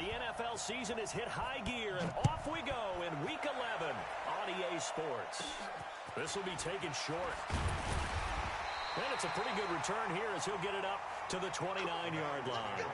The NFL season has hit high gear, and off we go in Week 11 on EA Sports. This will be taken short. And it's a pretty good return here as he'll get it up to the 29-yard line.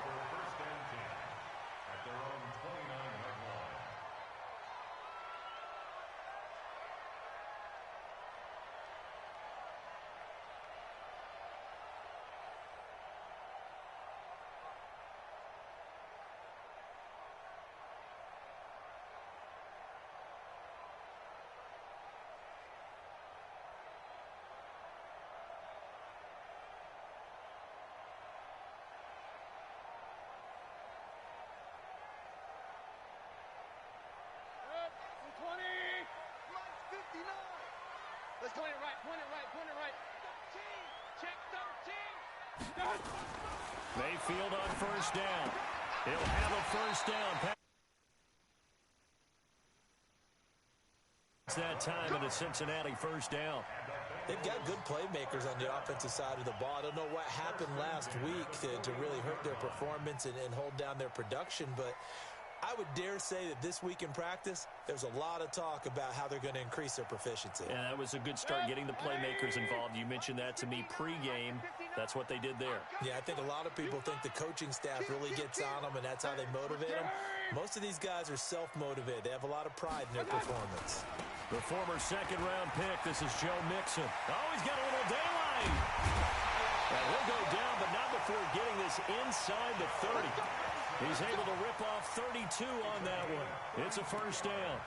Let's point it right, point it right, point it right. 13, check 13. Mayfield on first down. He'll have a first down. It's that time of the Cincinnati first down. They've got good playmakers on the offensive side of the ball. I don't know what happened last week to really hurt their performance and hold down their production, but I would dare say that this week in practice, there's a lot of talk about how they're going to increase their proficiency. Yeah, that was a good start getting the playmakers involved. You mentioned that to me pregame. That's what they did there. Yeah, I think a lot of people think the coaching staff really gets on them, and that's how they motivate them. Most of these guys are self-motivated. They have a lot of pride in their performance. The former second-round pick, this is Joe Mixon. Oh, he's got a little daylight. And he'll go down, but not before getting this inside the 30. He's able to rip off 32 on that one. It's a first down.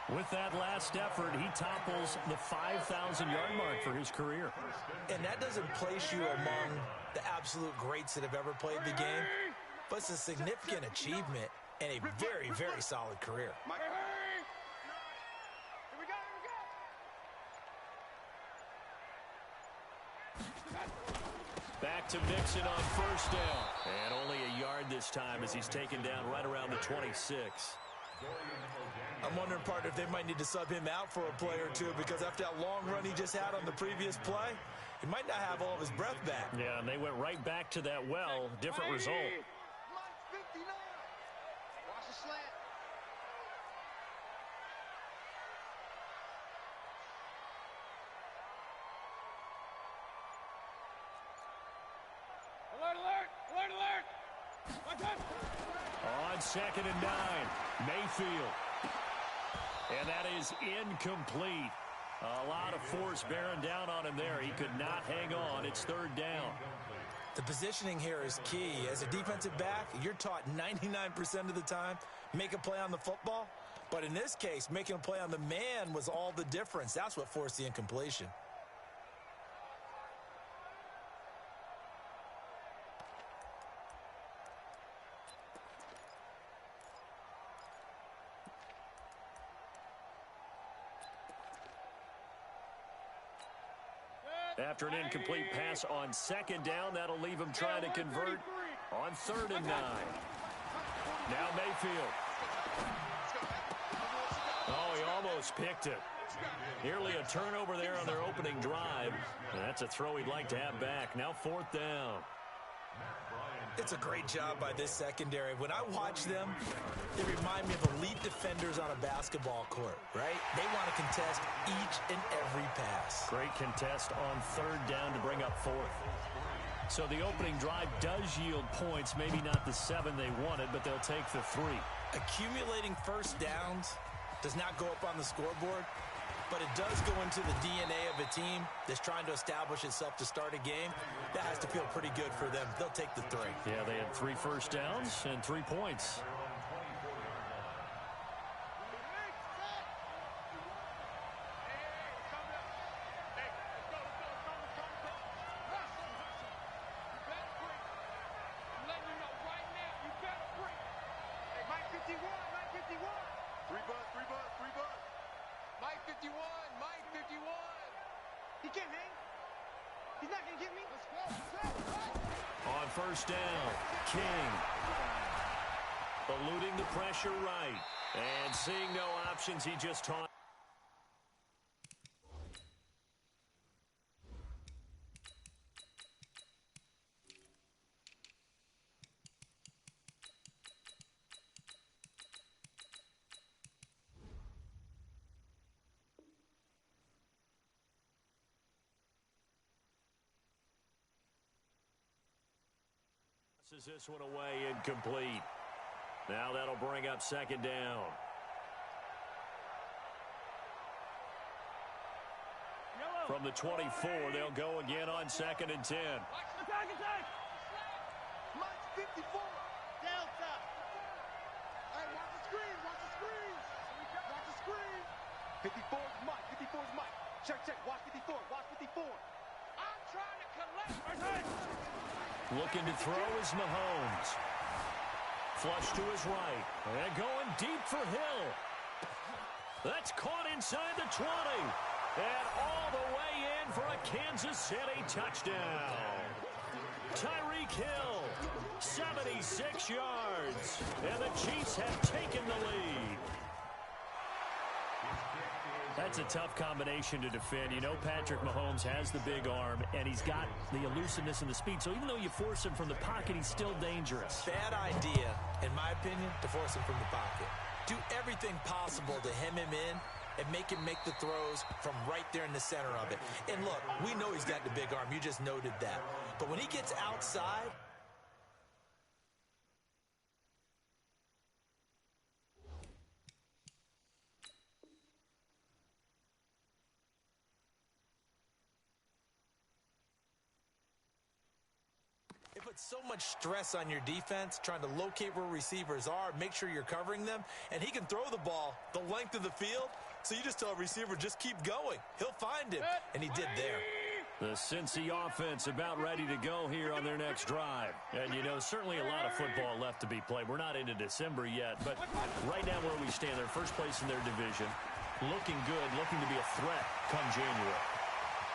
With that last effort, he topples the 5,000-yard mark for his career. And that doesn't place you among the absolute greats that have ever played the game, but it's a significant achievement and a very, very solid career. Back to Mixon on first down. And only a yard this time as he's taken down right around the 26. I'm wondering, partner, if they might need to sub him out for a play or two, because after that long run he just had on the previous play, he might not have all of his breath back. Yeah, and they went right back to that well. Different result. Watch the slant. Alert, alert, alert, alert. Watch out. On 2nd and 9, Mayfield. And that is incomplete. A lot of force bearing down on him there. He could not hang on. It's 3rd down. The positioning here is key. As a defensive back, you're taught 99% of the time, make a play on the football. But in this case, making a play on the man was all the difference. That's what forced the incompletion. After an incomplete pass on 2nd down, that'll leave him trying to convert on 3rd and 9. Now Mayfield. Oh, he almost picked it. Nearly a turnover there on their opening drive. And that's a throw he'd like to have back. Now 4th down. It's a great job by this secondary. When I watch them, they remind me of elite defenders on a basketball court, right? They want to contest each and every pass. Great contest on 3rd down to bring up 4th. So the opening drive does yield points, maybe not the 7 they wanted, but they'll take the 3. Accumulating first downs does not go up on the scoreboard, but it does go into the DNA of a team that's trying to establish itself to start a game. That has to feel pretty good for them. They'll take the 3. Yeah, they had 3 first downs and 3 points. On first down, King. Eluding the pressure right. And seeing no options, he just taught. Tosses this one away, incomplete. Now that'll bring up second down. From the 24, they'll go again on 2nd and 10. Attack! Mike 54. Delta. Hey, watch the screen. Watch the screen. 54 is Mike. 54 is Mike. Check. Watch 54. Watch 54. I'm trying to collect. Looking to throw is Mahomes. Flush to his right. And going deep for Hill. That's caught inside the 20. And all the way in for a Kansas City touchdown. Tyreek Hill, 76 yards. And the Chiefs have taken the lead. That's a tough combination to defend. You know Patrick Mahomes has the big arm, and he's got the elusiveness and the speed. So even though you force him from the pocket, he's still dangerous. Bad idea, in my opinion, to force him from the pocket. Do everything possible to hem him in and make him make the throws from right there in the center of it. And look, we know he's got the big arm. You just noted that. But when he gets outside, it puts so much stress on your defense trying to locate where receivers are, make sure you're covering them, and he can throw the ball the length of the field. So you just tell a receiver, just keep going. He'll find him, and he did there. The Cincy offense about ready to go here on their next drive. And, you know, certainly a lot of football left to be played. We're not into December yet, but right now where we stand, they're first place in their division. Looking good, looking to be a threat come January.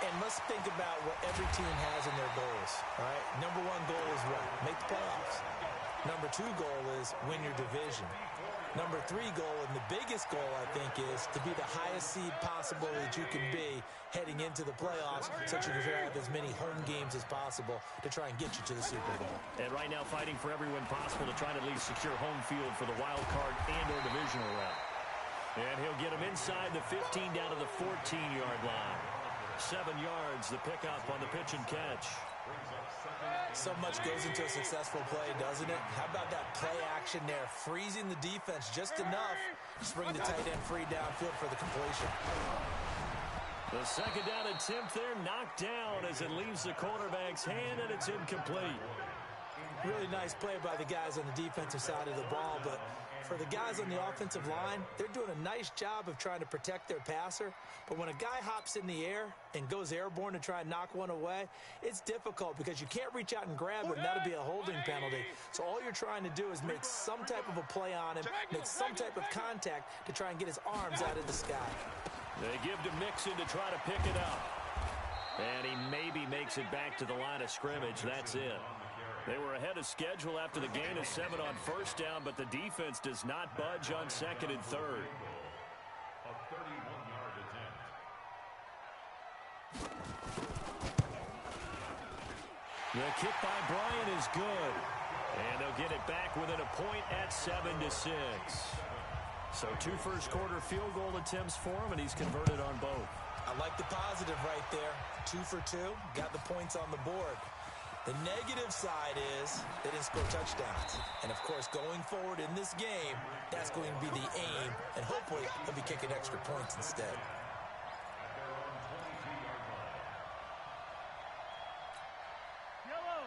And let's think about what every team has in their goals, all right? Number one goal is what? Make the playoffs. Number two goal is win your division. Number three goal, and the biggest goal, I think, is to be the highest seed possible that you can be heading into the playoffs so that you can have as many home games as possible to try and get you to the Super Bowl. And right now fighting for every win possible to try to at least secure home field for the wild card and or divisional round. And he'll get him inside the 15 down to the 14-yard line. 7 yards, the pickup on the pitch and catch. So much goes into a successful play, doesn't it? How about that play action there, freezing the defense just enough to bring the tight end free downfield for the completion. The second down attempt there knocked down as it leaves the quarterback's hand, and it's incomplete. Really nice play by the guys on the defensive side of the ball, but for the guys on the offensive line, they're doing a nice job of trying to protect their passer. But when a guy hops in the air and goes airborne to try and knock one away, it's difficult because you can't reach out and grab him. That'll be a holding penalty. So all you're trying to do is make some type of a play on him, make some type of contact to try and get his arms out of the sky. They give to Mixon to try to pick it up. And he maybe makes it back to the line of scrimmage. That's it. They were ahead of schedule after the gain of 7 on first down, but the defense does not budge on 2nd and 3rd. A 31-yard attempt. The kick by Bryant is good. And they'll get it back within a point at 7-6. So 2 first-quarter field goal attempts for him, and he's converted on both. I like the positive right there. 2 for 2, got the points on the board. The negative side is they didn't score touchdowns. And, of course, going forward in this game, that's going to be the aim. And hopefully he'll be kicking extra points instead.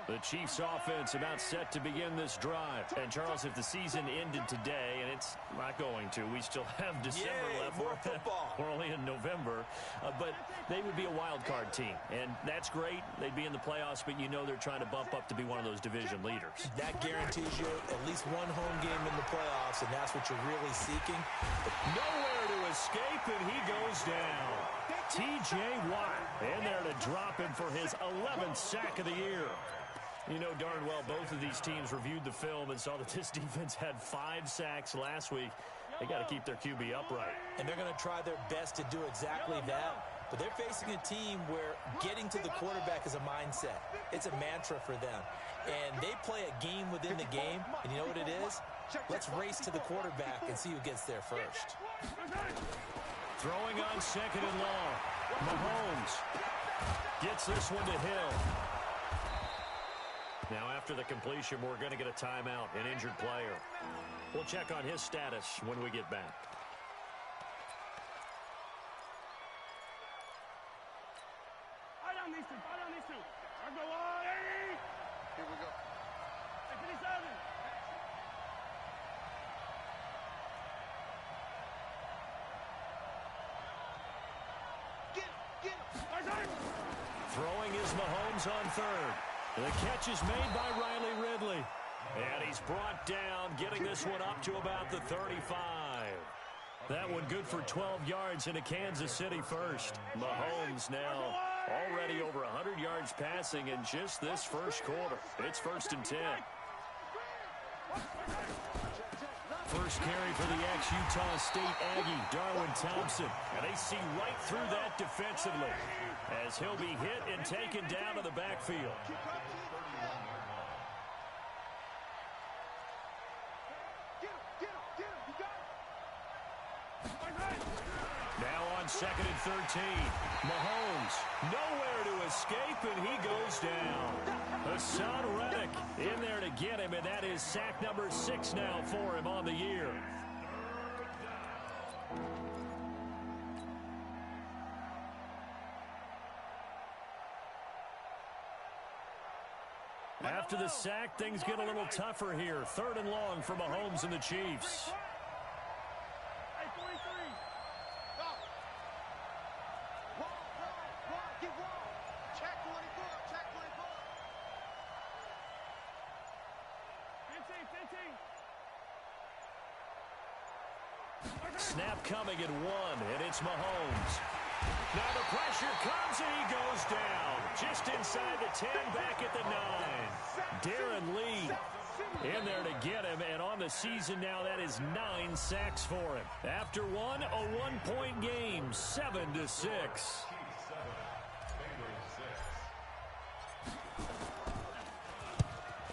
The Chiefs offense about set to begin this drive. And, Charles, if the season ended today, and it's not going to, we still have December left. More football. We're only in November. But they would be a wild card team. And that's great. They'd be in the playoffs, but you know they're trying to bump up to be one of those division leaders. That guarantees you at least one home game in the playoffs, and that's what you're really seeking. Nowhere to escape, and he goes down. T.J. Watt in there to drop him for his 11th sack of the year. You know darn well both of these teams reviewed the film and saw that this defense had 5 sacks last week. They got to keep their QB upright. And they're going to try their best to do exactly that. But they're facing a team where getting to the quarterback is a mindset. It's a mantra for them. And they play a game within the game. And you know what it is? Let's race to the quarterback and see who gets there first. Throwing on 2nd and long. Mahomes gets this one to Hill. Now, after the completion, we're going to get a timeout, an injured player. We'll check on his status when we get back. Eye down these two. Eye down these two. Here we go. Hey, 57. Get him. Throwing is Mahomes on third. The catch is made by Riley Ridley. And he's brought down, getting this one up to about the 35. That one good for 12 yards into Kansas City first. Mahomes now already over 100 yards passing in just this first quarter. It's 1st and 10. First carry for the ex-Utah State Aggie, Darwin Thompson. And they see right through that defensively as he'll be hit and taken down to the backfield. Now on 2nd and 13. Mahomes nowhere to escape, and he goes down. Hassan Reddick in there to get him, and that is sack number 6 now for him on the year. After the sack, things get a little tougher here. 3rd and long for Mahomes and the Chiefs. Snap coming at 1, and it's Mahomes. Now the pressure comes, and he goes down. Just inside the 10, back at the 9. Darren Lee in there to get him, and on the season now, that is 9 sacks for him. After one, a 1-point game, 7-6.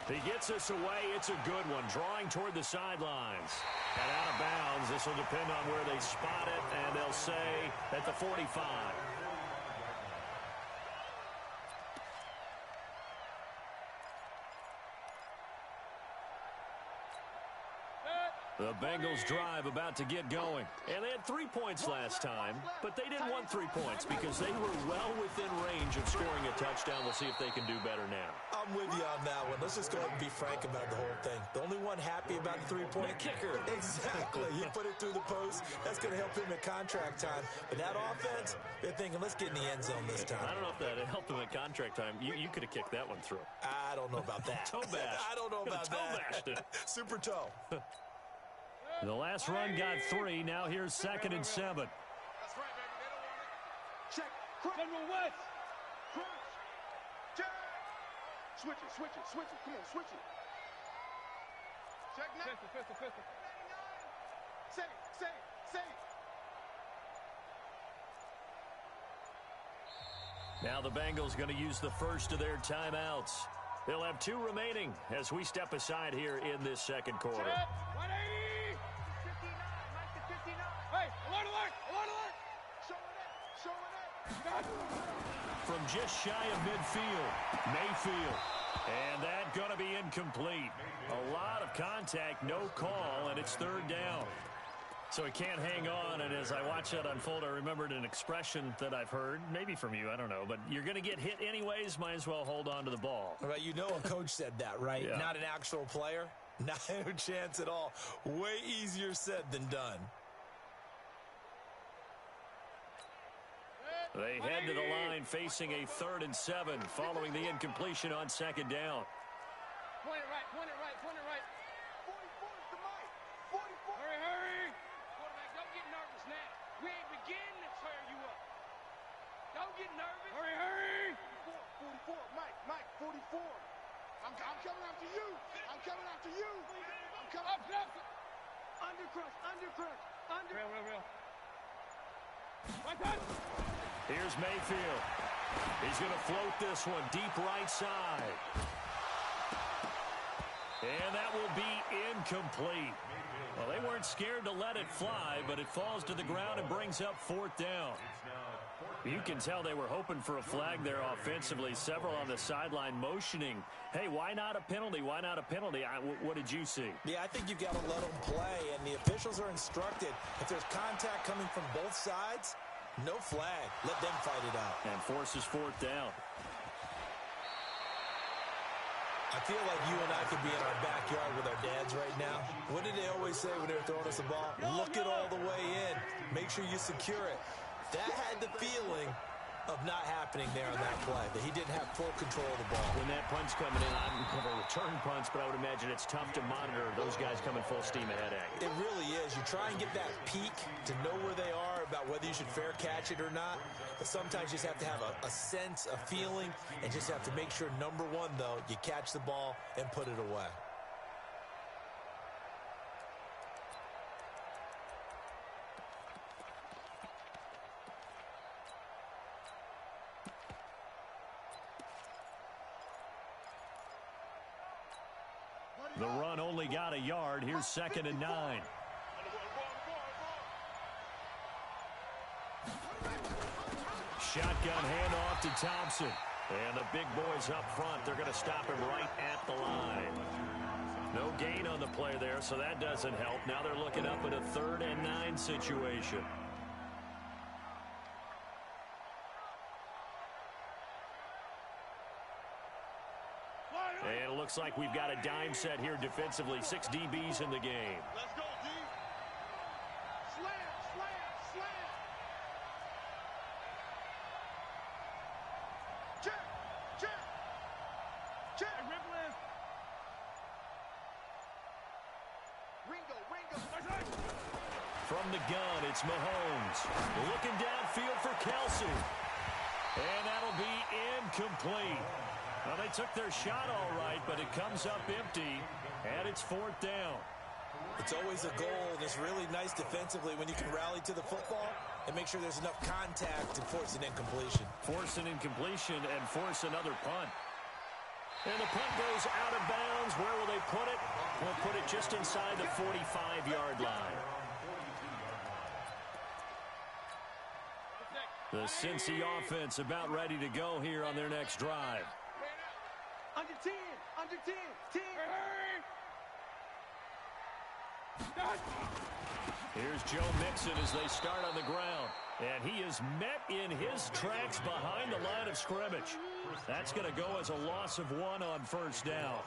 He gets us away. It's a good one. Drawing toward the sidelines. And out of bounds. This will depend on where they spot it, and they'll say at the 45. The Bengals drive about to get going. And they had 3 points last time, but they didn't want 3 points because they were well within range of scoring a touchdown. We'll see if they can do better now. I'm with you on that one. Let's just go ahead and be frank about the whole thing. The only one happy about the 3-point kicker. Exactly. He put it through the post. That's going to help him at contract time. But that offense, they're thinking, let's get in the end zone this time. I don't know if that helped him at contract time. You could have kicked that one through. I don't know about that. Toe bash. I don't know about toe that. bashed it. Super toe. The last run got 3. Now here's 2nd and 7. That's right, baby. They don't want it. Check. Crunch. General West. Crunch. Check. Switch it. Come on, switch it. Check now. Pistol. Say. Now the Bengals going to use the first of their timeouts. They'll have 2 remaining as we step aside here in this second quarter. Check. 180. 59. Hey, alert. Showing it. From just shy of midfield, Mayfield. And that going to be incomplete. A lot of contact, no call, and it's 3rd down. So he can't hang on, and as I watch that unfold, I remembered an expression that I've heard, maybe from you, I don't know, but you're going to get hit anyways, might as well hold on to the ball. All right, you know a coach said that, right? Yeah. Not an actual player. Not a chance at all. Way easier said than done. They head to the line facing a 3rd and 7 following the incompletion on 2nd down. Point it right. 44 is the mic. 44. Hurry. Quarterback, don't get nervous now. We ain't beginning to tear you up. Don't get nervous. Hurry. 44. Mike, 44. I'm coming after you. I'm coming. Up. Under. Real. Right touch. Here's Mayfield. He's going to float this one deep right side. And that will be incomplete. Well, they weren't scared to let it fly, but it falls to the ground and brings up 4th down. You can tell they were hoping for a flag there offensively. Several on the sideline motioning, hey, why not a penalty? Why not a penalty? What did you see? Yeah, I think you've got to let them play, and the officials are instructed. If there's contact coming from both sides, no flag. Let them fight it out. And forces 4th down. I feel like you and I could be in our backyard with our dads right now. What did they always say when they were throwing us the ball? Look it all the way in. Make sure you secure it. That had the feeling of not happening there on that play, that he didn't have full control of the ball. When that punch coming in, I don't have a return punch, but I would imagine it's tough to monitor those guys coming full steam ahead at you. It really is. You try and get that peek to know where they are, about whether you should fair catch it or not. But sometimes you just have to have a sense, a feeling, and just have to make sure, number one, though, you catch the ball and put it away. The run only got a yard. Here's 2nd and 9. Shotgun handoff to Thompson. And the big boys up front, they're going to stop him right at the line. No gain on the play there, so that doesn't help. Now they're looking up at a 3rd and 9 situation. And it looks like we've got a dime set here defensively. 6 DBs in the game. Let's go, D. Slam, slam, slam. Check, check, check. Ripple. Ringo. From the gun, it's Mahomes. Looking downfield for Kelsey. And that'll be incomplete. Well, they took their shot all right, but it comes up empty, and it's 4th down. It's always a goal, and it's really nice defensively when you can rally to the football and make sure there's enough contact to force an incompletion. Force an incompletion and force another punt. And the punt goes out of bounds. Where will they put it? We'll put it just inside the 45-yard line. The Cincy offense about ready to go here on their next drive. Under 10, under 10, 10. Here's Joe Mixon as they start on the ground. And he is met in his tracks behind the line of scrimmage. That's going to go as a loss of 1 on 1st down.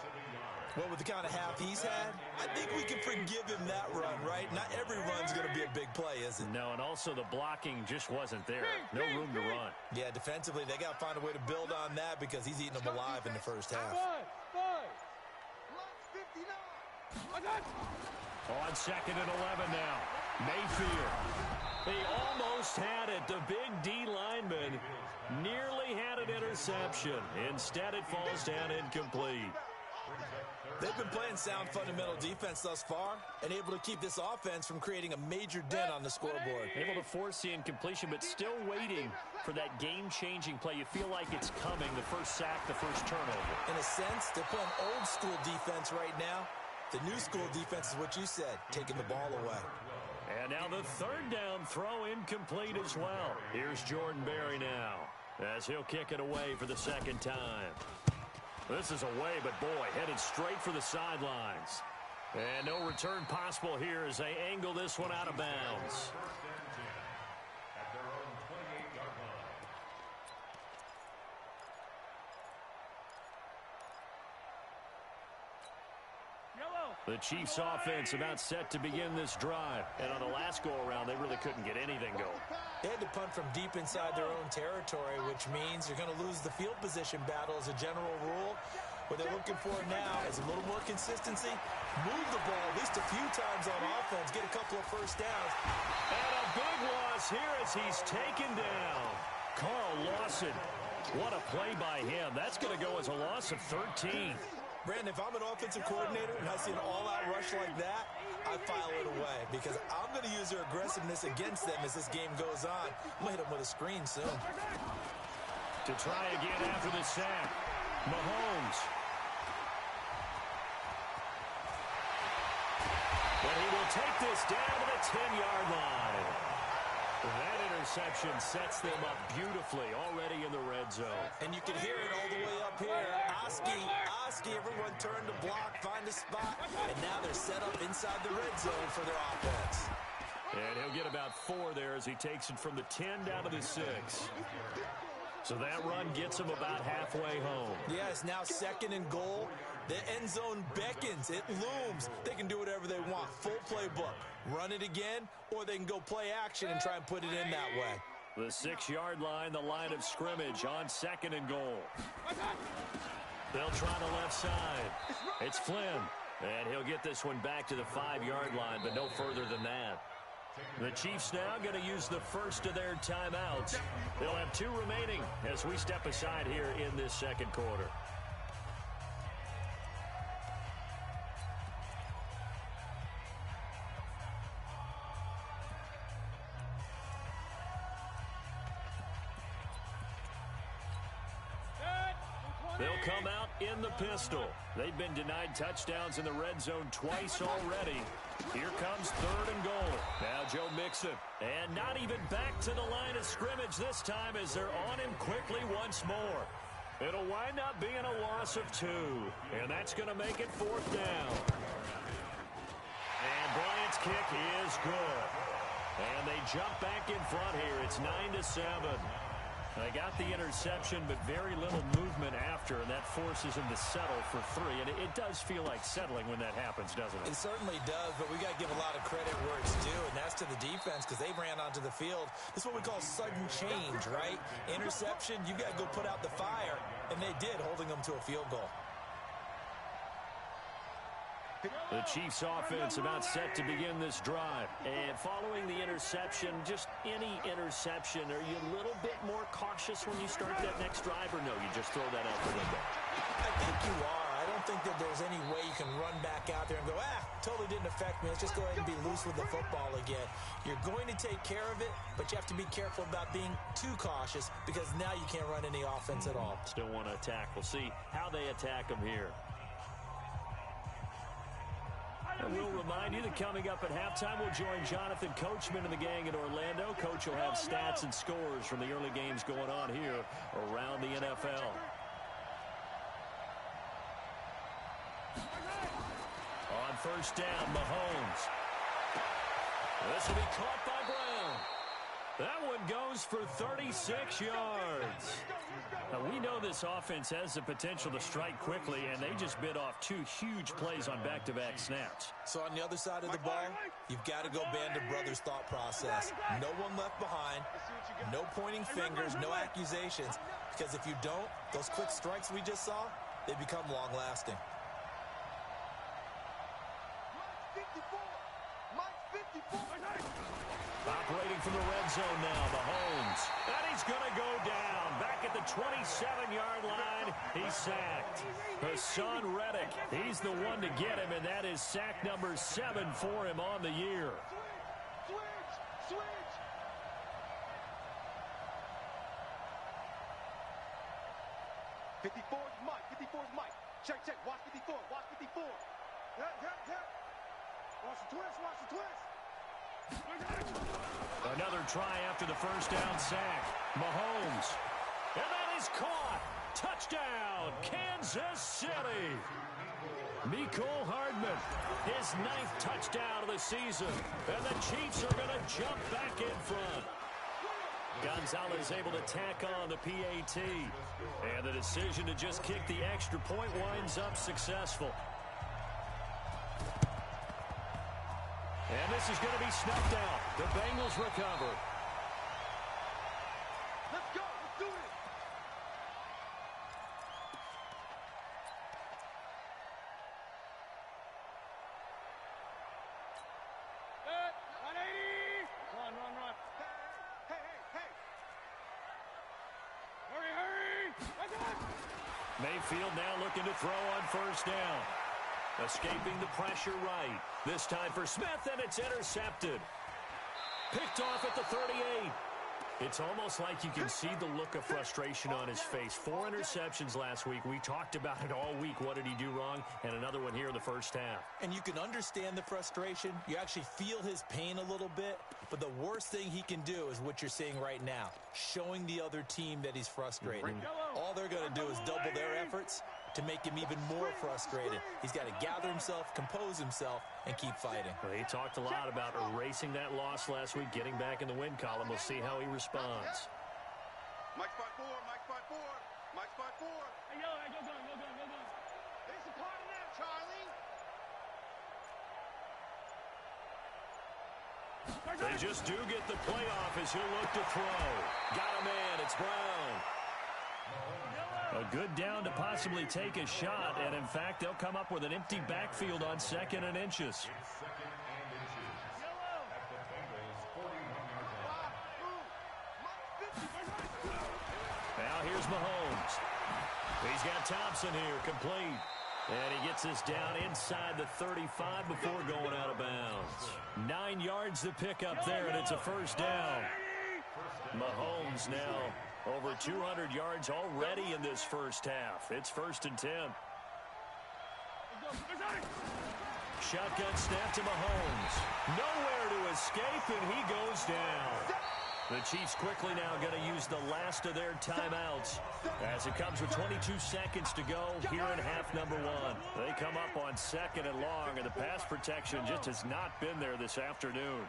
Well, with the kind of half he's had, I think we can forgive him that run, right? Not every run's going to be a big play, is it? No, and also the blocking just wasn't there. No room to run. Yeah, defensively, they got to find a way to build on that because he's eating them alive in the first half. On 2nd and 11 now. Mayfield. They almost had it. The big D lineman nearly had an interception. Instead, it falls down incomplete. They've been playing sound fundamental defense thus far and able to keep this offense from creating a major dent on the scoreboard. Able to force the incompletion, but still waiting for that game-changing play. You feel like it's coming, the first sack, the first turnover. In a sense, they're playing old-school defense right now. The new school defense is what you said, taking the ball away. And now the 3rd down throw incomplete as well. Here's Jordan Berry now as he'll kick it away for the 2nd time. This is away, but boy, headed straight for the sidelines. And no return possible here as they angle this one out of bounds. The Chiefs offense about set to begin this drive. And on the last go-around, they really couldn't get anything going. They had to punt from deep inside their own territory, which means you're going to lose the field position battle as a general rule. What they're looking for now is a little more consistency. Move the ball at least a few times on offense. Get a couple of first downs. And a big loss here as he's taken down. Carl Lawson. What a play by him. That's going to go as a loss of 13. Brandon, if I'm an offensive coordinator and I see an all-out rush like that, I file it away because I'm going to use their aggressiveness against them as this game goes on. I'm going to hit them with a screen soon. To try again after the sack, Mahomes. But he will They'll take this down to the 10-yard line. That interception sets them up beautifully already in the red zone. And you can hear it all the way up here. Oski, everyone turned to block, find a spot, and now they're set up inside the red zone for their offense. And he'll get about 4 there as he takes it from the 10 down to the 6. So that run gets him about halfway home. Yeah, it's now 2nd and goal. The end zone beckons. It looms. They can do whatever they want. Full playbook. Run it again, or they can go play action and try and put it in that way. The 6-yard line, the line of scrimmage on 2nd and goal. They'll try the left side. It's Flynn. And he'll get this one back to the 5-yard line, but no further than that. The Chiefs now going to use the first of their timeouts. They'll have 2 remaining as we step aside here in this second quarter. They'll come out in the pistol. They've been denied touchdowns in the red zone twice already. Here comes 3rd and goal. Now Joe Mixon. And not even back to the line of scrimmage this time as they're on him quickly once more. It'll wind up being a loss of 2. And that's going to make it 4th down. And Bryant's kick is good. And they jump back in front here. It's 9-7. They got the interception, but very little movement after, and that forces him to settle for 3. And it does feel like settling when that happens, doesn't it? It certainly does, but we got to give a lot of credit where it's due, and that's to the defense because they ran onto the field. This is what we call sudden change, right? Interception, you got to go put out the fire, and they did, holding them to a field goal. The Chiefs offense about set to begin this drive. And following the interception, just any interception, are you a little bit more cautious when you start that next drive, or no, you just throw that out the window? I think you are. I don't think that there's any way you can run back out there and go, totally didn't affect me. Let's just go ahead and be loose with the football again. You're going to take care of it, but you have to be careful about being too cautious because now you can't run any offense at all. Still want to attack. We'll see how they attack them here. And we'll remind you that coming up at halftime, we'll join Jonathan Coachman and the gang in Orlando. Coach will have stats and scores from the early games going on here around the NFL. On 1st down, Mahomes. This will be caught by Brown. That one goes for 36 yards. Now, we know this offense has the potential to strike quickly, and they just bit off 2 huge plays on back-to-back snaps. So on the other side of the ball, you've got to go band of brothers thought process. No one left behind, no pointing fingers, no accusations, because if you don't, those quick strikes we just saw, they become long-lasting. Operating from the red zone now, Mahomes. And he's going to go down. Back at the 27-yard line, he's sacked. Hassan Reddick, he's the one to get him, and that is sack number 7 for him on the year. Switch! 54's Mike. 54's Mike. Check. Watch 54. Watch 54. Yeah. Watch the twist. Another try after the first down sack. Mahomes. And that is caught. Touchdown, Kansas City. Mecole Hardman, his 9th touchdown of the season. And the Chiefs are going to jump back in front. Gonzalez able to tack on the PAT. And the decision to just kick the extra point winds up successful. And this is going to be snuffed out. The Bengals recover. Let's go. Let's do it. Good. 180. Run. Hey. Hurry. Mayfield now looking to throw on 1st down. Escaping the pressure right. This time for Smith, and it's intercepted. Picked off at the 38. It's almost like you can see the look of frustration on his face. 4 interceptions last week. We talked about it all week. What did he do wrong? And another one here in the first half. And you can understand the frustration. You actually feel his pain a little bit. But the worst thing he can do is what you're seeing right now, showing the other team that he's frustrated. All they're going to do is double their efforts to make him even more frustrated. He's got to gather himself, compose himself, and keep fighting. Well, he talked a lot about erasing that loss last week, getting back in the win column. We'll see how he responds. Mike's 5-4, Mike's 5-4, Mike's 5-4. Hey, yo, go gun. There's a part of that, Charlie. They just do get the playoff as he'll look to throw. Got a man. It's Brown. A good down to possibly take a shot, and in fact, they'll come up with an empty backfield on 2nd and inches. It's 2nd and inches. At the Bengals' 41-yard line. Now here's Mahomes. He's got Thompson here, complete. And he gets this down inside the 35 before going out of bounds. 9 yards to pick up there, and it's a first down. Mahomes now over 200 yards already in this first half. It's 1st and 10. Shotgun snap to Mahomes. Nowhere to escape, and he goes down. The Chiefs quickly now going to use the last of their timeouts as it comes with 22 seconds to go here in half number 1. They come up on 2nd and long, and the pass protection just has not been there this afternoon.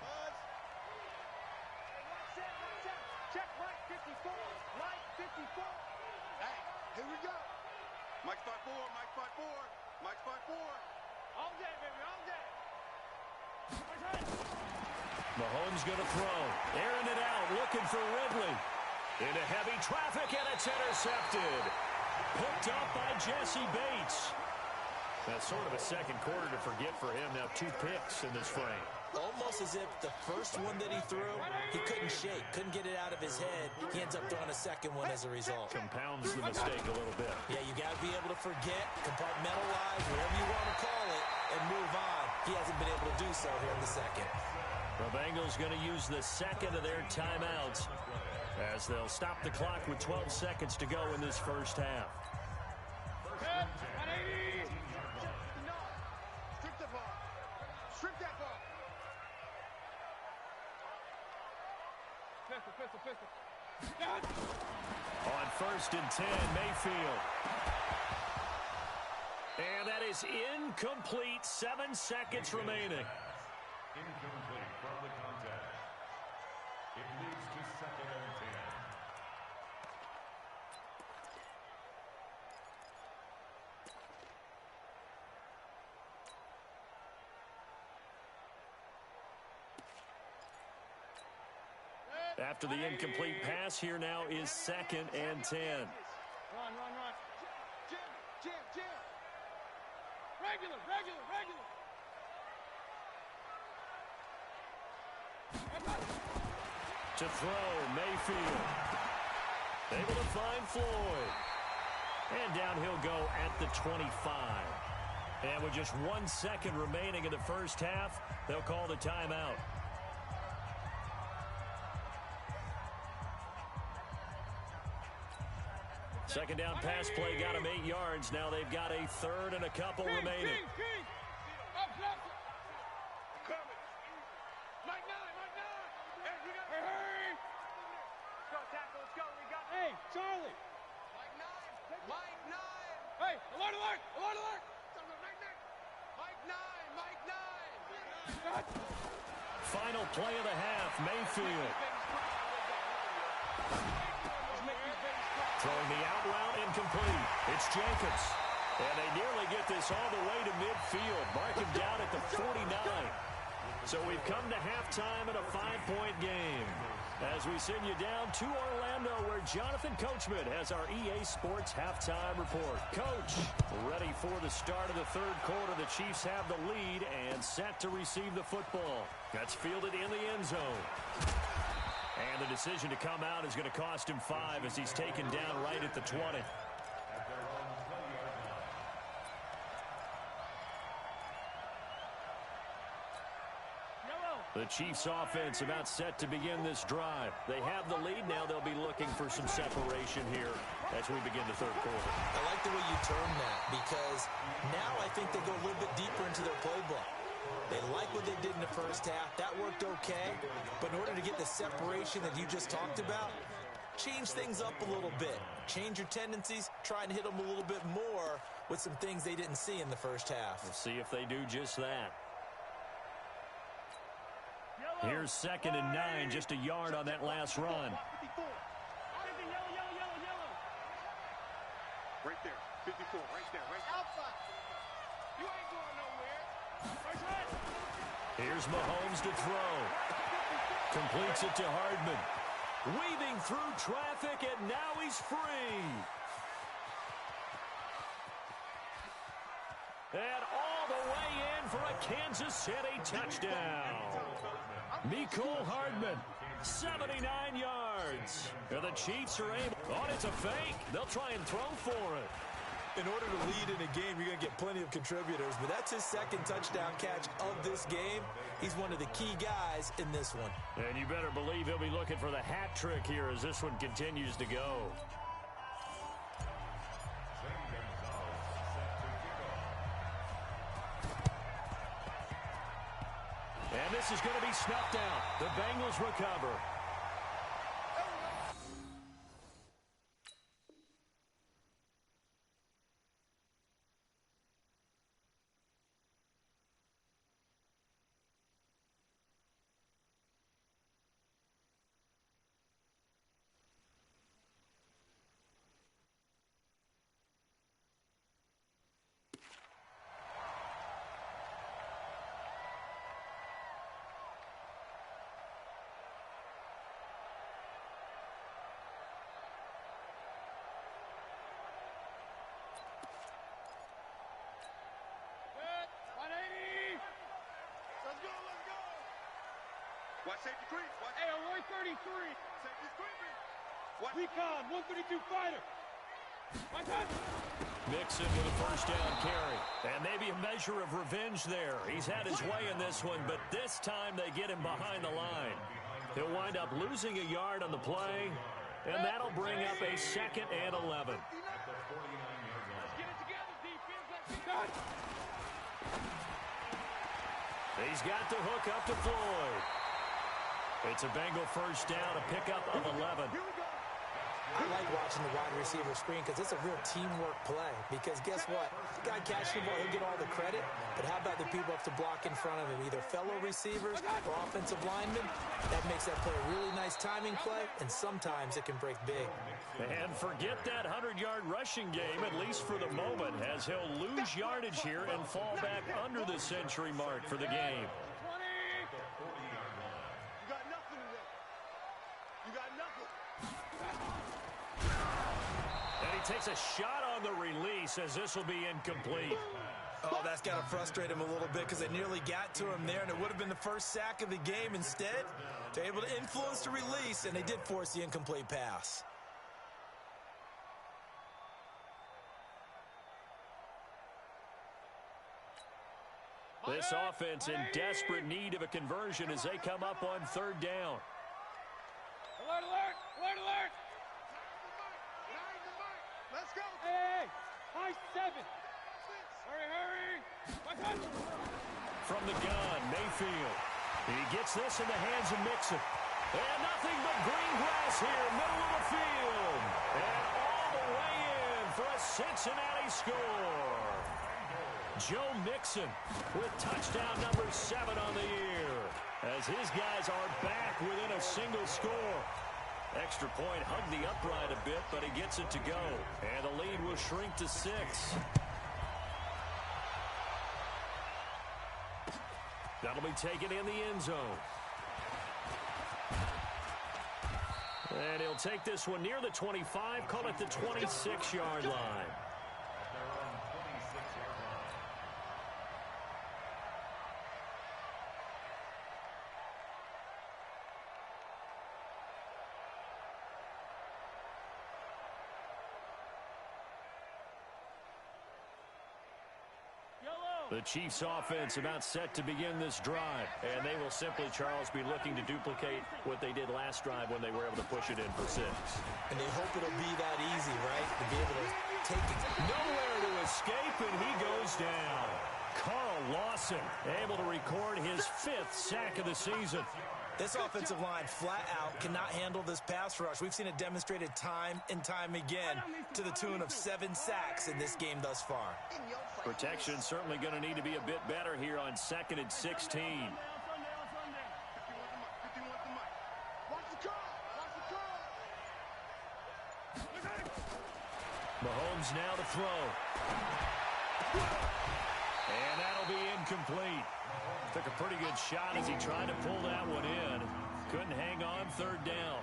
Check Mike 54. Mike 54. Hey, here we go. Mike's 5-4, Mike's 5-4, Mike's 5-4. All day, baby, all day. Mahomes going to throw. Airing it out, looking for Ridley. Into heavy traffic, and it's intercepted. Picked up by Jesse Bates. That's sort of a second quarter to forget for him. Now 2 picks in this frame. Almost as if the first one that he threw, he couldn't shake, couldn't get it out of his head. He ends up throwing a second one as a result. Compounds the mistake a little bit. Yeah, you got to be able to forget, compartmentalize, whatever you want to call it, and move on. He hasn't been able to do so here in the second. The Bengals going to use the second of their timeouts as they'll stop the clock with 12 seconds to go in this first half. Strip the ball. Strip that ball. Pistol. On 1st and 10, Mayfield. And that is incomplete. 7 seconds remaining. Incomplete from the contact. It leads to 2nd and 10. After the incomplete pass, here now is 2nd and 10. Run. Jam. Regular. To throw, Mayfield. Able to find Floyd. And down he'll go at the 25. And with just 1 second remaining in the first half, they'll call the timeout. Second down pass play got him 8 yards. Now they've got a 3rd and a couple remaining. Up. Coming. Mike 9. Hey, we got. Hey. Let's go, tackle. Let's go. We got. Hey, Charlie. Mike 9. Hey, alert. Mike 9. Final play of the half, Mayfield. Throwing the out route incomplete. It's Jacobs. And they nearly get this all the way to midfield. Mark him down at the 49. So we've come to halftime in a 5-point game. As we send you down to Orlando, where Jonathan Coachman has our EA Sports halftime report. Coach, ready for the start of the 3rd quarter. The Chiefs have the lead and set to receive the football. That's fielded in the end zone. And the decision to come out is going to cost him 5 as he's taken down right at the 20. The The Chiefs offense about set to begin this drive. They have the lead now. They'll be looking for some separation here as we begin the third quarter. I like the way you term that because now I think they go a little bit deeper into their playbook. They like what they did in the first half. That worked okay. But in order to get the separation that you just talked about, change things up a little bit. Change your tendencies. Try and hit them a little bit more with some things they didn't see in the first half. We'll see if they do just that. Here's 2nd and 9, just a yard on that last run. Right there, 54, right there, right outside. You ain't going nowhere. Here's Mahomes to throw. Completes it to Hardman. Weaving through traffic, and now he's free. And all the way in for a Kansas City touchdown. Mecole Hardman, 79 yards. And the Chiefs are able. Oh, it's a fake. They'll try and throw for it. In order to lead in a game, you're going to get plenty of contributors, but that's his 2nd touchdown catch of this game. He's one of the key guys in this one. And you better believe he'll be looking for the hat trick here as this one continues to go. And this is going to be snuffed out. The Bengals recover. Watch safety creep. Hey, on 133. Safety's creeping. Watch recon, 132 fighter. Watch out. Mixon with a first down carry. And maybe a measure of revenge there. He's had his way in this one, but this time they get him behind the line. He'll wind up losing a yard on the play, and that'll bring up a 2nd and 11. Let's get it together, defense. Let's get it. He's got the hook up to Floyd. It's a Bengal first down, a pickup of 11. I like watching the wide receiver screen because it's a real teamwork play. Because guess what? The guy catching the ball, he'll get all the credit. But how about the people up to block in front of him? Either fellow receivers or offensive linemen. That makes that play a really nice timing play, and sometimes it can break big. And forget that 100-yard rushing game, at least for the moment, as he'll lose yardage here and fall back under the century mark for the game. You got nothing today. You got nothing. And he takes a shot on the release as this will be incomplete. Oh, that's got to frustrate him a little bit because they nearly got to him there, and it would have been the first sack of the game. Instead, they're able to influence the release, and they did force the incomplete pass. This offense in desperate need of a conversion as they come up on 3rd down. Alert, alert, alert, alert. Let's go. Hey, high 7. Hurry, hurry. From the gun, Mayfield. He gets this in the hands of Mixon. And nothing but green grass here, middle of the field. And all the way in for a Cincinnati score. Joe Mixon with touchdown number 7 on the year. As his guys are back within a single score. Extra point hugged the upright a bit, but he gets it to go. And the lead will shrink to 6. That'll be taken in the end zone. And he'll take this one near the 25, call it the 26-yard line. Yellow. The Chiefs offense about set to begin this drive. And they will simply, Charles, be looking to duplicate what they did last drive when they were able to push it in for 6. And they hope it'll be that easy, right? To be able to take it. Nowhere to escape, and he goes down. Carl Lawson able to record his 5th sack of the season. This offensive line flat out cannot handle this pass rush. We've seen it demonstrated time and time again to the tune of 7 sacks in this game thus far. Protection certainly going to need to be a bit better here on 2nd and 16. Mahomes now to throw. And that'll be incomplete. Took a pretty good shot as he tried to pull that one in. Couldn't hang on 3rd down.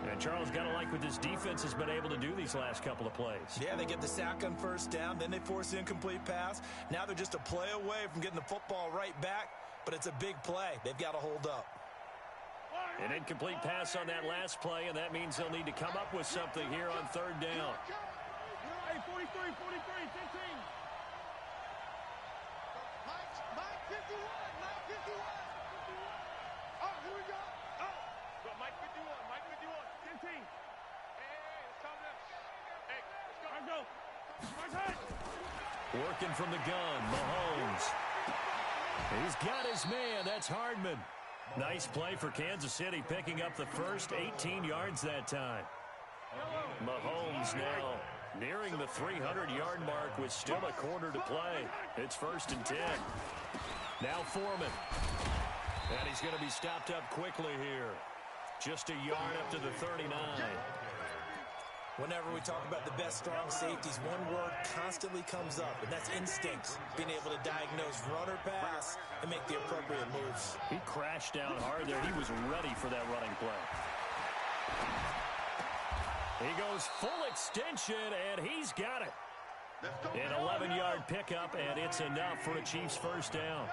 And Charles, got to like what this defense has been able to do these last couple of plays. Yeah, they get the sack on 1st down, then they force the incomplete pass. Now they're just a play away from getting the football right back, but it's a big play. They've got to hold up. An incomplete pass on that last play, and that means they'll need to come up with something here on 3rd down. Hey, 43, 15. Mike 51. Oh, here we go. Oh, so Mike 51. 15. Hey, let's come now. Hey, let's go. Let's go. Working from the gun, Mahomes. He's got his man. That's Hardman. Nice play for Kansas City, picking up the first 18 yards that time. Mahomes now nearing the 300-yard mark with still a quarter to play. It's 1st and 10. Now Foreman. And he's going to be stopped up quickly here. Just a yard up to the 39. Whenever we talk about the best strong safeties, one word constantly comes up, and that's instincts. Being able to diagnose run or pass and make the appropriate moves. He crashed down hard there. He was ready for that running play. He goes full extension, and he's got it. An 11-yard pickup, and it's enough for a Chiefs 1st down.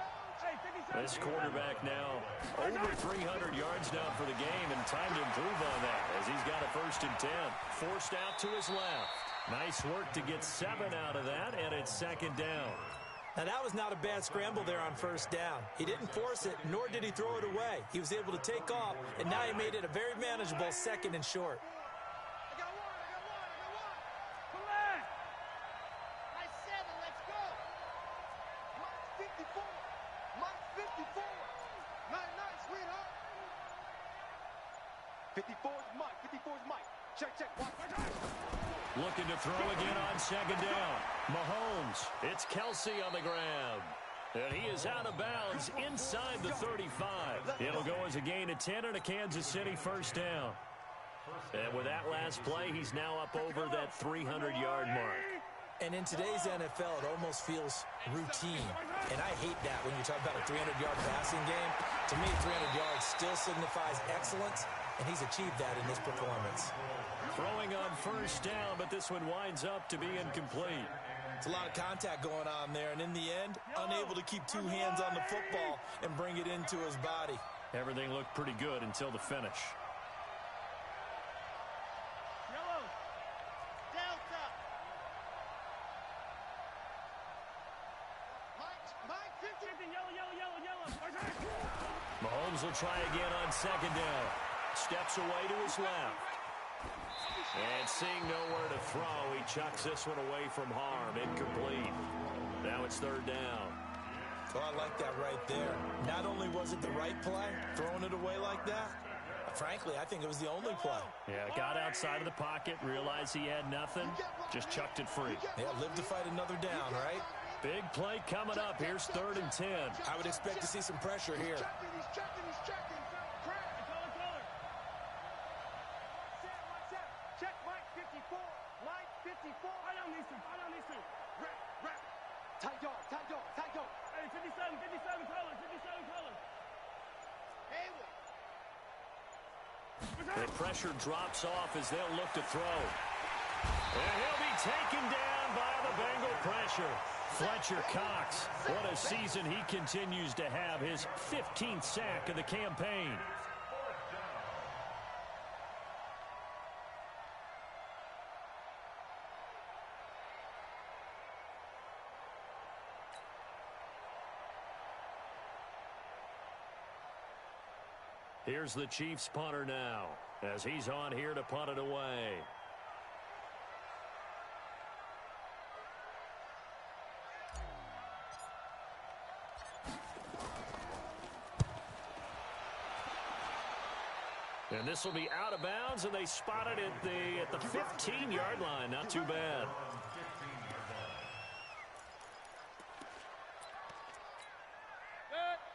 This quarterback now over 300 yards now for the game, and time to improve on that as he's got a 1st and 10. Forced out to his left. Nice work to get 7 out of that, and it's 2nd down. Now, that was not a bad scramble there on 1st down. He didn't force it, nor did he throw it away. He was able to take off, and now he made it a very manageable 2nd and short. Looking to throw again on 2nd down. Mahomes. It's Kelsey on the grab. And he is out of bounds inside the 35. It'll go as a gain of 10 and a Kansas City 1st down. And with that last play, he's now up over that 300-yard mark. And in today's NFL, it almost feels routine. And I hate that when you talk about a 300-yard passing game. To me, 300 yards still signifies excellence, and he's achieved that in this performance. Throwing on 1st down, but this one winds up to be incomplete. It's a lot of contact going on there, and in the end, unable to keep 2 hands on the football and bring it into his body. Everything looked pretty good until the finish. Mahomes will try again on 2nd down. Steps away to his left. And seeing nowhere to throw, he chucks this one away from harm. Incomplete. Now it's 3rd down. Oh, I like that right there. Not only was it the right play, throwing it away like that, frankly, I think it was the only play. Yeah, got outside of the pocket, realized he had nothing, just chucked it free. Yeah, live to fight another down, right? Big play coming up. Here's 3rd and 10. I would expect to see some pressure here. He's checking. Check Mike 54. Mike 54. I don't need to. Rap. Tight dog. Hey, 57 color. The pressure drops off as they'll look to throw. And he'll be taken down by the Bengal pressure. Fletcher Cox, what a season he continues to have, his 15th sack of the campaign. Here's the Chiefs punter now as he's on here to punt it away. And this will be out of bounds, and they spot it at the 15-yard line. Not too bad.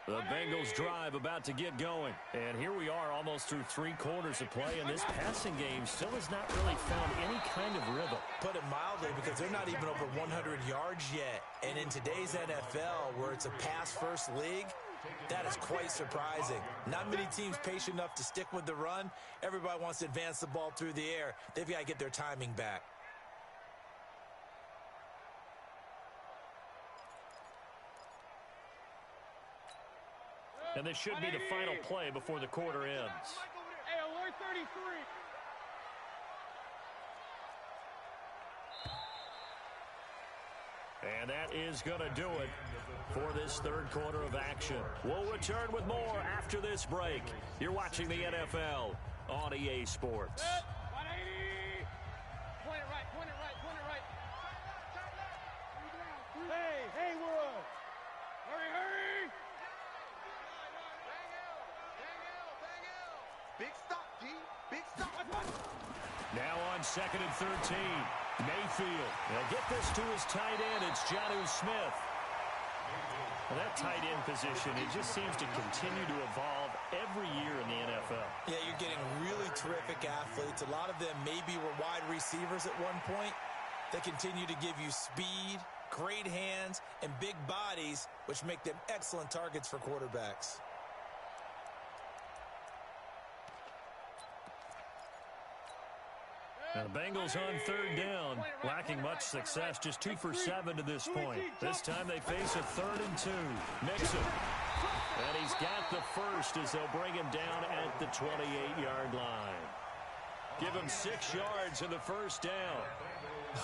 The Bengals drive about to get going. And here we are almost through 3 quarters of play, and this passing game still has not really found any kind of rhythm. Put it mildly, because they're not even over 100 yards yet. And in today's NFL, where it's a pass-first league, that is quite surprising. Not many teams patient enough to stick with the run. Everybody wants to advance the ball through the air. They've got to get their timing back. And this should be the final play before the quarter ends. Hey, alert 33. And that is going to do it for this third quarter of action. We'll return with more after this break. You're watching the NFL on EA Sports. 180. Point it right, point it right, point it right. Hey, Haywood. Hurry, hurry. Big stop, G. Big stop. Now on 2nd and 13. Mayfield. They'll get this to his tight end. It's Jonnu Smith. Well, that tight end position, it just seems to continue to evolve every year in the NFL. Yeah, you're getting really terrific athletes. A lot of them maybe were wide receivers at one point. They continue to give you speed, great hands, and big bodies, which make them excellent targets for quarterbacks. Now the Bengals on 3rd down, lacking much success, just 2 for 7 to this point. This time they face a 3rd and 2. Mixon. And he's got the first as they'll bring him down at the 28-yard line. Give him 6 yards in the first down.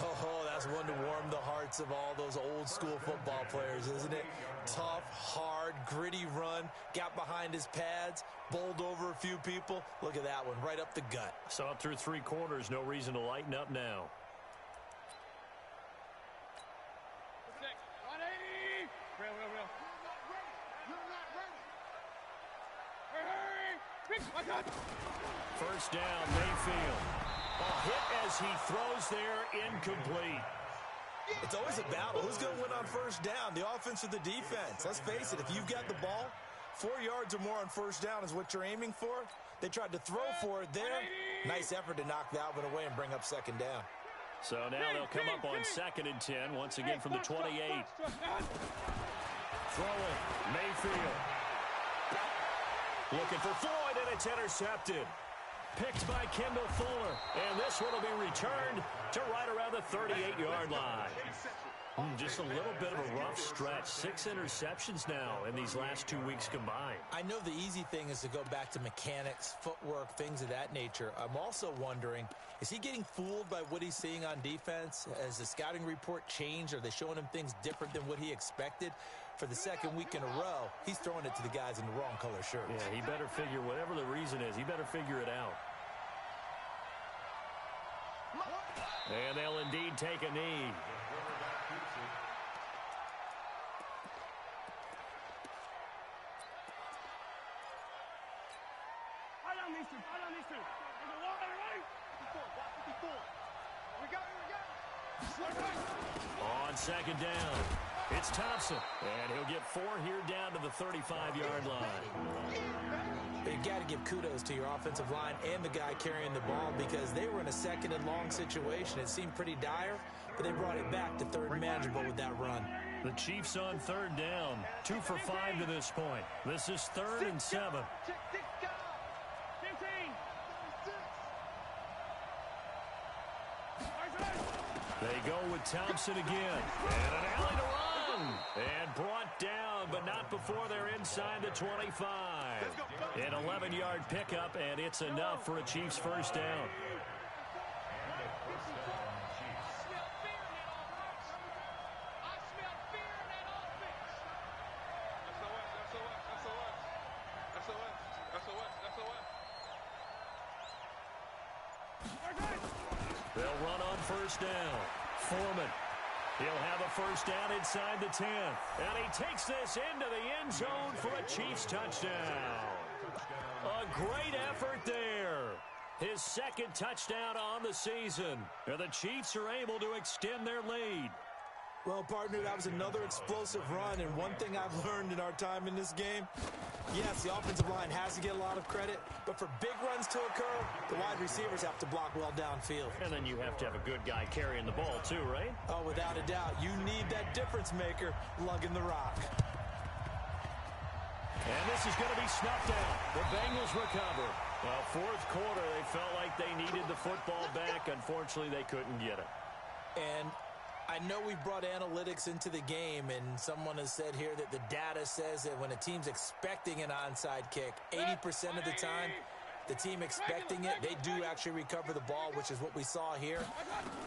Oh, that's one to warm the hearts of all those old school football players, isn't it? Tough, hard, gritty run, got behind his pads, bowled over a few people. Look at that one, right up the gut. Saw it through 3 quarters, no reason to lighten up now. 180. Real. Hurry. First down, Mayfield. Hit as he throws there, incomplete. It's always a battle. Who's going to win on first down, the offense or the defense? Let's face it, if you've got the ball, 4 yards or more on first down is what you're aiming for. They tried to throw for it there. Nice effort to knock that one away and bring up 2nd down. So now they'll come up on 2nd and 10, once again from the 28. Throwing, Mayfield. Looking for Floyd, and it's intercepted. Picked by Kendall Fuller. And this one will be returned to right around the 38-yard line. Just a little bit of a rough stretch. 6 interceptions now in these last 2 weeks combined. I know the easy thing is to go back to mechanics, footwork, things of that nature. I'm also wondering, is he getting fooled by what he's seeing on defense? Has the scouting report changed? Are they showing him things different than what he expected? For the 2nd week in a row, he's throwing it to the guys in the wrong color shirts. Yeah, he better figure, whatever the reason is, he better figure it out. And they'll indeed take a knee. On 2nd down, it's Thompson. And he'll get 4 here down to the 35-yard line. You got to give kudos to your offensive line and the guy carrying the ball, because they were in a 2nd and long situation. It seemed pretty dire, but they brought it back to 3rd and manageable with that run. The Chiefs on 3rd down, 2 for 5 to this point. This is 3rd and 7. They go with Thompson again. And an alley to run. And brought down, but not before they're inside the 25. An 11-yard pickup, and it's enough for a Chiefs first down. They'll run on first down. Foreman. He'll have a first down inside the 10. And he takes this into the end zone for a Chiefs touchdown. A great effort there. His second touchdown on the season. And the Chiefs are able to extend their lead. Well, partner, that was another explosive run, and one thing I've learned in our time in this game, yes, the offensive line has to get a lot of credit, but for big runs to occur, the wide receivers have to block well downfield. And then you have to have a good guy carrying the ball too, right? Oh, without a doubt. You need that difference maker lugging the rock. And this is going to be snuffed out. The Bengals recover. Well, fourth quarter, they felt like they needed the football back. Unfortunately, they couldn't get it. And I know we brought analytics into the game, and someone has said here that the data says that when a team's expecting an onside kick, 80% of the time, the team expecting it, they do actually recover the ball, which is what we saw here.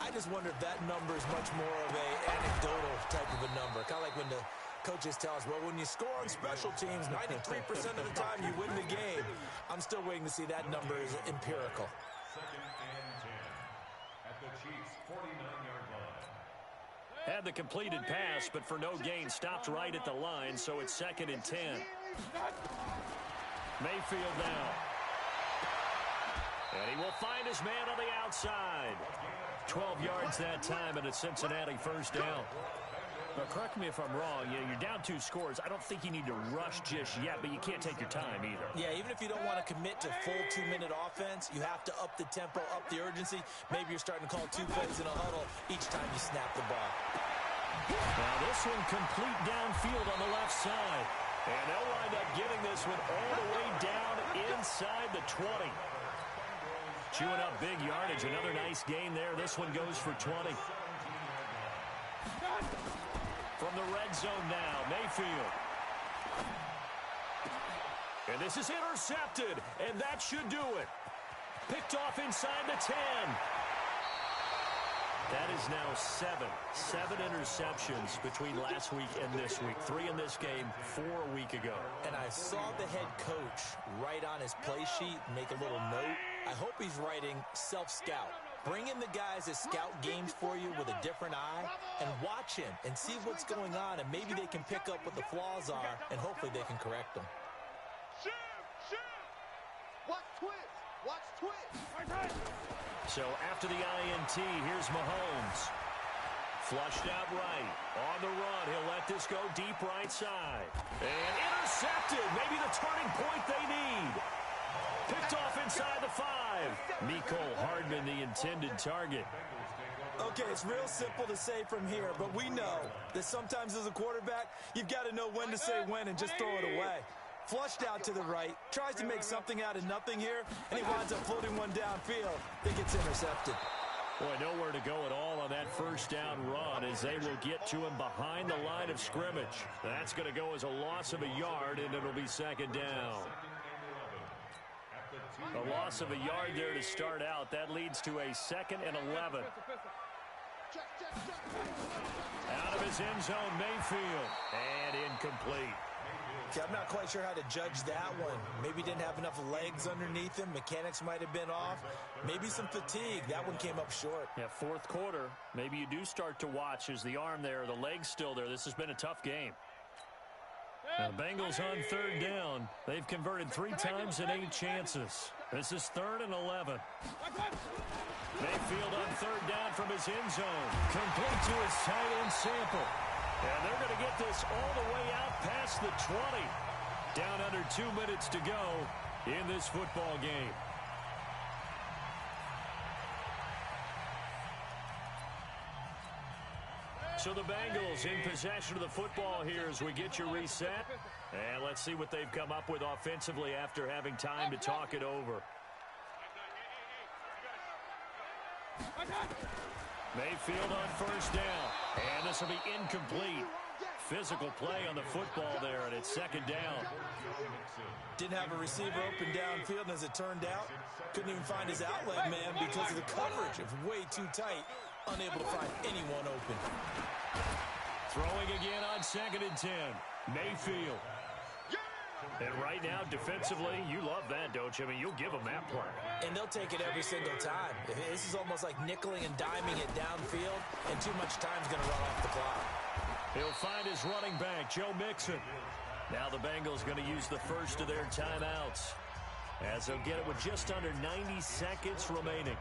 I just wonder if that number is much more of a anecdotal type of a number. Kind of like when the coaches tell us, well, when you score on special teams, 93% of the time you win the game. I'm still waiting to see that number is empirical. Second and 10 at the Chiefs' 49-yard line. Had the completed pass, but for no gain, stopped right at the line, so it's second and 10. Mayfield now. And he will find his man on the outside. 12 yards that time, and a Cincinnati first down. Now, correct me if I'm wrong. You're down 2 scores. I don't think you need to rush just yet, but you can't take your time either. Yeah, even if you don't want to commit to full 2-minute offense, you have to up the tempo, up the urgency. Maybe you're starting to call 2 plays in a huddle each time you snap the ball. Now this one complete downfield on the left side. And they'll wind up getting this one all the way down inside the 20. Chewing up big yardage. Another nice gain there. This one goes for 20. From the red zone now, Mayfield. And this is intercepted, and that should do it. Picked off inside the 10. That is now 7 interceptions between last week and this week. 3 in this game, 4 a week ago. And I saw the head coach write on his play sheet, make a little note. I hope he's writing self-scout. Bring in the guys that scout games for you with a different eye and watch him and see what's going on, and maybe they can pick up what the flaws are, and hopefully they can correct them. Watch twist. Watch twist. So after the INT, here's Mahomes. Flushed out right. On the run, he'll let this go deep right side. And intercepted. Maybe the turning point they need. Picked off inside the 5. Mecole Hardman, the intended target. Okay, it's real simple to say from here, but we know that sometimes as a quarterback, you've got to know when to say when and just throw it away. Flushed out to the right, tries to make something out of nothing here, and he winds up floating one downfield that gets intercepted. Boy, nowhere to go at all on that first down run as they will get to him behind the line of scrimmage. That's going to go as a loss of a yard, and it'll be second down. A loss of a yard there to start out. That leads to a 2nd and 11. Out of his end zone, Mayfield. And incomplete. Okay, I'm not quite sure how to judge that one. Maybe didn't have enough legs underneath him. Mechanics might have been off. Maybe some fatigue. That one came up short. Yeah, fourth quarter. Maybe you do start to watch as the arm there, the leg's still there. This has been a tough game. Now, the Bengals on 3rd down. They've converted 3 times in 8 chances. This is 3rd and 11. Mayfield on 3rd down from his end zone. Complete to his tight end Sample. And they're going to get this all the way out past the 20. Down under 2 minutes to go in this football game. So the Bengals in possession of the football here as we get you reset. And let's see what they've come up with offensively after having time to talk it over. Mayfield on first down. And this will be incomplete. Physical play on the football there, and it's 2nd down. Didn't have a receiver open downfield, and as it turned out, couldn't even find his outlet man because of the coverage. It was way too tight. Unable to find anyone open. Throwing again on 2nd and 10. Mayfield. And right now, defensively, you love that, don't you? I mean, you'll give them that play. And they'll take it every single time. This is almost like nickeling and diming it downfield, and too much time's going to run off the clock. He'll find his running back, Joe Mixon. Now the Bengals going to use the first of their timeouts, as they'll get it with just under 90 seconds remaining.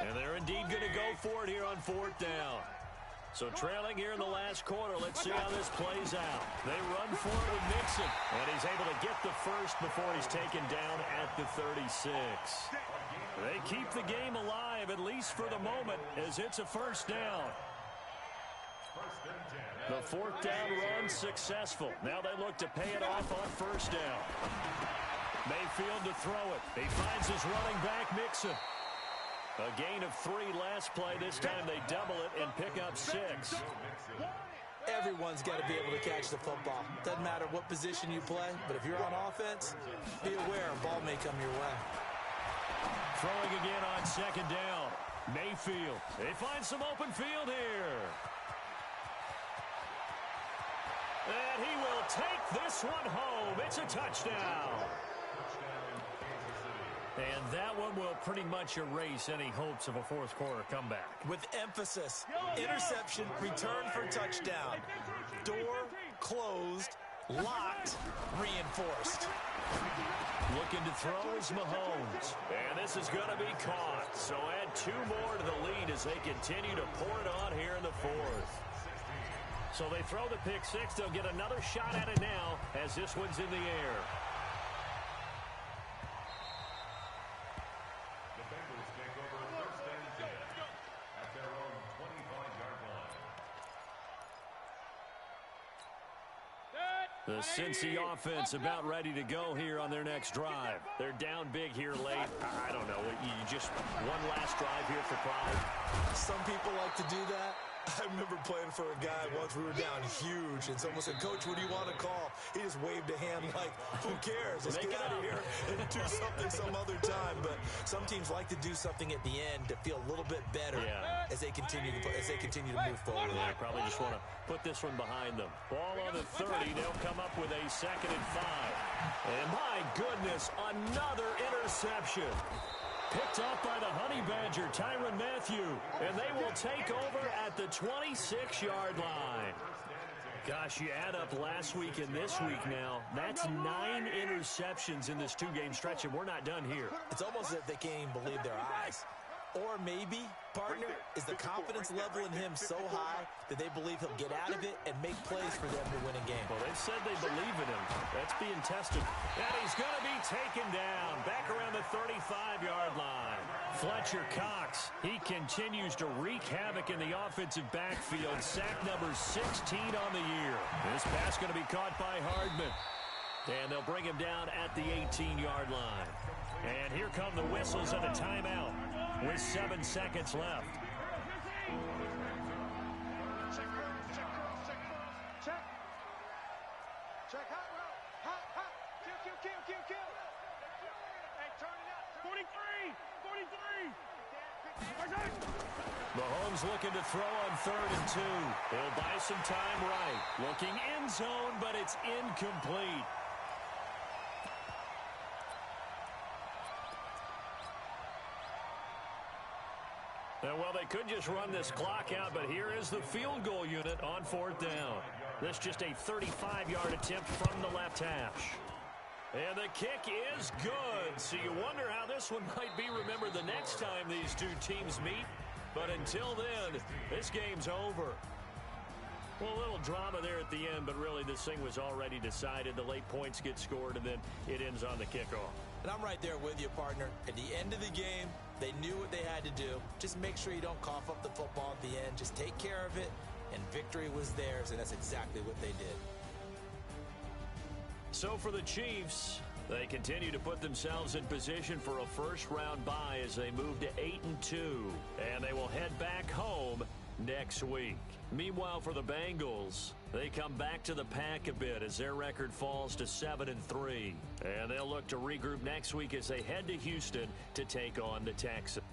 And they're indeed going to go for it here on 4th down. So trailing here in the last quarter, let's see how this plays out. They run for it with Mixon, and he's able to get the first before he's taken down at the 36. They keep the game alive, at least for the moment, as it's a first down. The 4th down run successful. Now they look to pay it off on 1st down. Mayfield to throw it. He finds his running back, Mixon. A gain of 3 last play. This time they double it and pick up 6. Everyone's got to be able to catch the football. Doesn't matter what position you play, but if you're on offense, be aware a ball may come your way. Throwing again on 2nd down. Mayfield. They find some open field here. And he will take this one home. It's a touchdown. And that one will pretty much erase any hopes of a 4th quarter comeback. With emphasis, interception, return for touchdown. Door closed, locked, reinforced. Looking to throw is Mahomes. And this is going to be caught. So add 2 more to the lead as they continue to pour it on here in the 4th. So they throw the pick 6. They'll get another shot at it now as this one's in the air. The Cincy offense about ready to go here on their next drive. They're down big here late. I don't know. You just one last drive here for pride. Some people like to do that. I remember playing for a guy once. We were down huge, and someone said, "Coach, what do you want to call?" He just waved a hand like, "Who cares? Let's get out of here and do something some other time." But some teams like to do something at the end to feel a little bit better as they continue to move forward. They probably just want to put this one behind them. Ball on the 30. They'll come up with a 2nd and 5. And my goodness, another interception. Picked up by the Honey Badger, Tyrann Mathieu. And they will take over at the 26-yard line. Gosh, you add up last week and this week now. That's 9 interceptions in this 2-game stretch, and we're not done here. It's almost as if they can't even believe their eyes. Or maybe, partner, is the confidence level in him so high that they believe he'll get out of it and make plays for them to win a game. Well, they've said they believe in him. That's being tested. And he's going to be taken down back around the 35-yard line. Fletcher Cox, he continues to wreak havoc in the offensive backfield. Sack number 16 on the year. This pass going to be caught by Hardman. And they'll bring him down at the 18-yard line. And here come the whistles and a timeout with 7 seconds left. Check hot route. Hot. Kill. Hey, turn it up. 43. Mahomes looking to throw on 3rd and 2. He'll buy some time right. Looking end zone, but it's incomplete. Well, they could just run this clock out, but here is the field goal unit on 4th down. This just a 35-yard attempt from the left hash. And the kick is good. So you wonder how this one might be remembered the next time these two teams meet. But until then, this game's over. Well, a little drama there at the end, but really this thing was already decided. The late points get scored, and then it ends on the kickoff. And I'm right there with you, partner. At the end of the game, they knew what they had to do. Just make sure you don't cough up the football at the end. Just take care of it, and victory was theirs, and that's exactly what they did. So for the Chiefs, they continue to put themselves in position for a first-round bye as they move to 8-2, and they will head back home next week. Meanwhile, for the Bengals, they come back to the pack a bit as their record falls to 7-3, and they'll look to regroup next week as they head to Houston to take on the Texans.